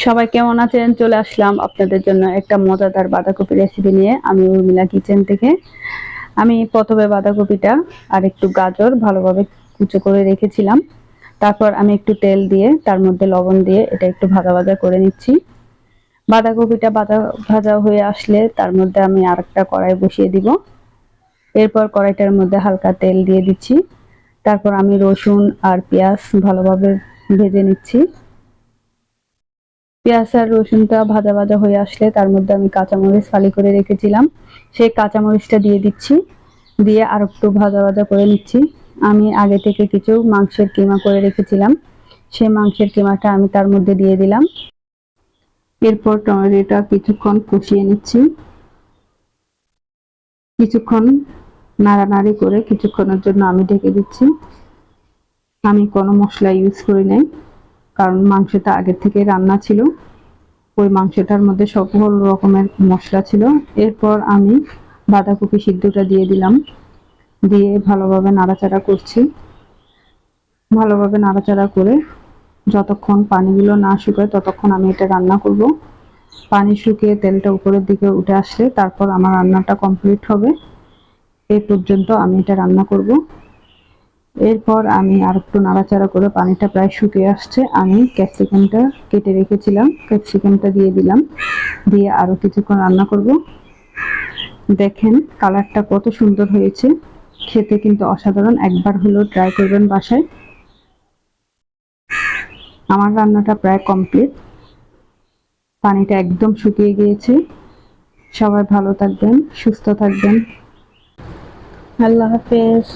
সবাই কেমন আছেন? চলে আসলাম আপনাদের জন্য একটা মজাদার বাঁধাকপি রেসিপি নিয়ে। আমি উর্মিলা কিচেন থেকে। আমি প্রথমে বাঁধাকপিটা আর একটু গাজর ভালোভাবে কুচো করে রেখেছিলাম। তারপর আমি একটু তেল দিয়ে তার মধ্যে লবণ দিয়ে এটা একটু ভাজা ভাজা করে নিচ্ছি। বাঁধাকপিটা ভাজা ভাজা হয়ে আসলে তার মধ্যে আমি আরেকটা কড়াই বসিয়ে দিব। এরপর কড়াইটার মধ্যে হালকা তেল দিয়ে দিচ্ছি। তারপর আমি রসুন আর পেঁয়াজ ভালোভাবে ভেজে নিচ্ছি। পেঁয়াজ আর রসুনটা ভাজা ভাজা হয়ে আসলে তার মধ্যে আমি কাঁচামরিচ ফালি করে রেখেছিলাম, সেই কাঁচামরিচটা দিয়ে দিচ্ছি। দিয়ে আর একটু ভাজা ভাজা করে নিচ্ছি। আমি আগে থেকে কিছু মাংসের কিমা করে রেখেছিলাম, সেই মাংসের কিমাটা আমি তার মধ্যে দিয়ে দিলাম। এরপর টমেটোটা কিছুক্ষণ কষিয়ে নিচ্ছি। কিছুক্ষণ নাড়ানাড়ি করে কিছুক্ষণের জন্য আমি ঢেকে দিচ্ছি। আমি কোনো মশলা ইউজ করি নাই, কারণ মাংসটা আগের থেকে রান্না ছিল। ওই মাংসটার মধ্যে সকল রকমের মশলা ছিল। এরপর আমি বাঁধাকপি সিদ্ধটা দিয়ে দিলাম, দিয়ে ভালোভাবে নাড়াচাড়া করছি। ভালোভাবে নাড়াচাড়া করে যতক্ষণ পানিগুলো না শুকায় ততক্ষণ আমি এটা রান্না করব। পানি শুকিয়ে তেলটা উপরের দিকে উঠে আসলে তারপর আমার রান্নাটা কমপ্লিট হবে। এই পর্যন্ত আমি এটা রান্না করব। এরপর আমি আর একটু নাড়াচাড়া করে পানিটা প্রায় শুকিয়ে আসছে, আমি ক্যাপসিকামটা কেটে রেখেছিলাম, ক্যাপসিকামটা দিয়ে দিলাম। দিয়ে আরও কিছুক্ষণ রান্না করব। দেখেন কালারটা কত সুন্দর হয়েছে, খেতে কিন্তু অসাধারণ। একবার হলেও ট্রাই করবেন বাসায়। আমার রান্নাটা প্রায় কমপ্লিট, পানিটা একদম শুকিয়ে গিয়েছে। সবাই ভালো থাকবেন, সুস্থ থাকবেন। আল্লাহ হাফেজ।